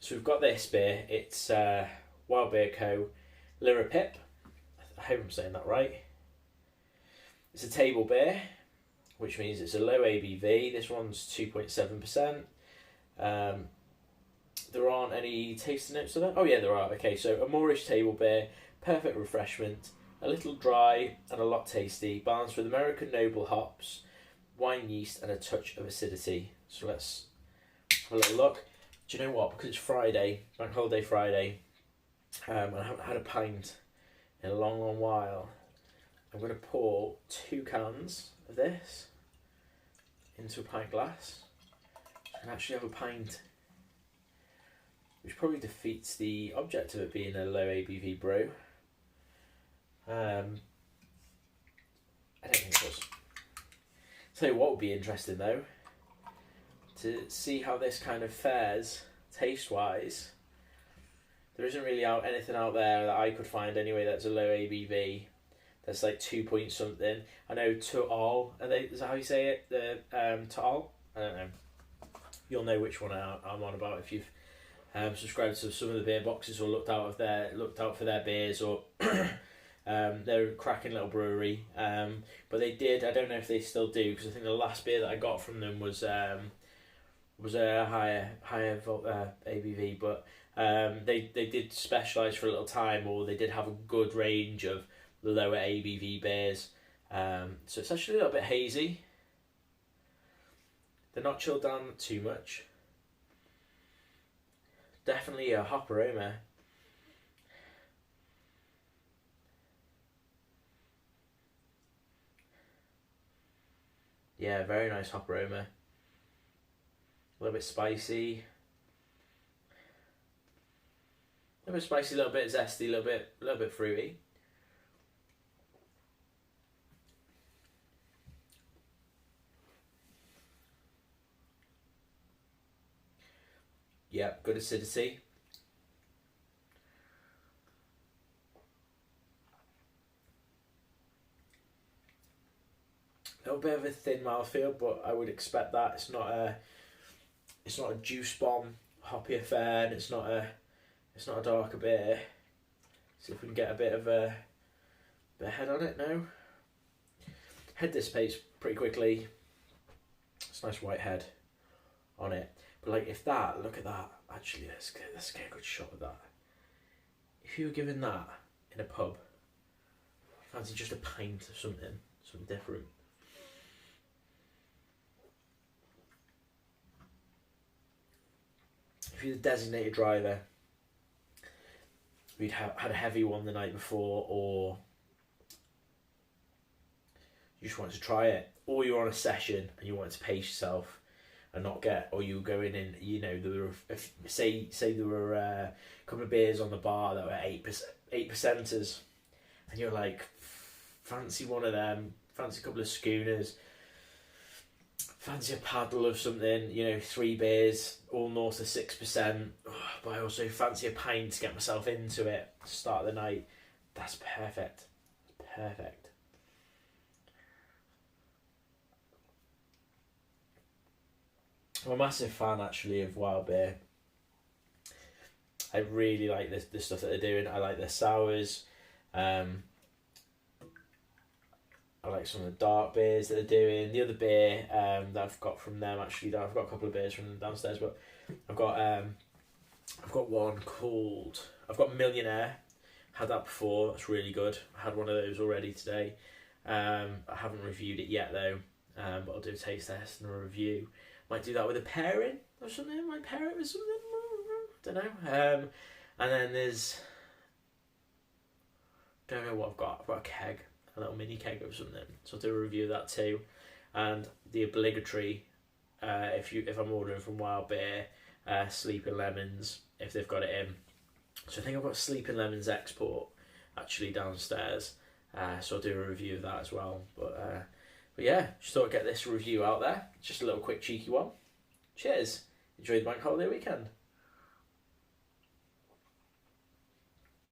So we've got this beer. It's Wild Beer Co. LiRiPiP. I hope I'm saying that right. It's a table beer, which means it's a low ABV. This one's 2.7%. There aren't any tasting notes of it. Oh yeah, there are. Okay, so a Moorish table beer, perfect refreshment, a little dry and a lot tasty, balanced with American noble hops, wine yeast, and a touch of acidity. So let's have a little look. Do you know what? Because it's Friday, Bank Holiday Friday, and I haven't had a pint in a long, long while. I'm going to pour 2 cans of this into a pint glass and actually have a pint, which probably defeats the object of it being a low ABV brew. I don't think it does. Tell you what would be interesting though, to see how this kind of fares taste-wise. There isn't really anything out there that I could find anyway that's a low ABV. That's like 2 point something. I know Total, is that how you say it? The Total? I don't know. You'll know which one I'm on about if you've subscribed to some of the beer boxes or looked out for their beers, or they're a cracking little brewery. But they did. I don't know if they still do, because I think the last beer that I got from them was a higher ABV. But they did specialise for a little time, or they did have a good range of the lower ABV beers. So it's actually a little bit hazy. They're not chilled down too much. Definitely a hop aroma. Yeah, very nice hop aroma. A little bit spicy. A little bit spicy, a little bit zesty, a little bit fruity. Yeah, good acidity. A little bit of a thin mouthfeel, but I would expect that. It's not a juice bomb hoppy affair, and it's not a darker beer. See if we can get a bit of head on it now. Head dissipates pretty quickly. It's a nice white head on it. But like, look at that. Actually, let's get a good shot of that. If you were given that in a pub, fancy just a pint of something different. If you're the designated driver, we'd had a heavy one the night before, or you just wanted to try it, or you're on a session and you wanted to pace yourself and not get, or you were going in, you know, there were say there were a couple of beers on the bar that were 8%ers, and you're like, fancy one of them, fancy a couple of schooners, fancy a paddle of something, you know, 3 beers, all north of 6%, but I also fancy a pint to get myself into it to start the night. That's perfect. Perfect. I'm a massive fan actually of Wild Beer. I really like the stuff that they're doing. I like their sours. I like some of the dark beers that they're doing. The other beer that I've got from them, actually, I've got a couple of beers from them downstairs, but I've got one called, I've got Millionaire. Had that before. That's really good. I had one of those already today. I haven't reviewed it yet though, but I'll do a taste test and a review. Might do that with a pairing or something. Might pair it with something. Don't know. And then there's, don't know what I've got. I've got a keg, a little mini keg of something. So I'll do a review of that too. And the obligatory, if I'm ordering from Wild Beer, Sleeping Lemons, if they've got it in. So I think I've got Sleeping Lemons export actually downstairs. So I'll do a review of that as well. But yeah, just thought I'd get this review out there. Just a little quick cheeky one. Cheers. Enjoy the bank holiday weekend.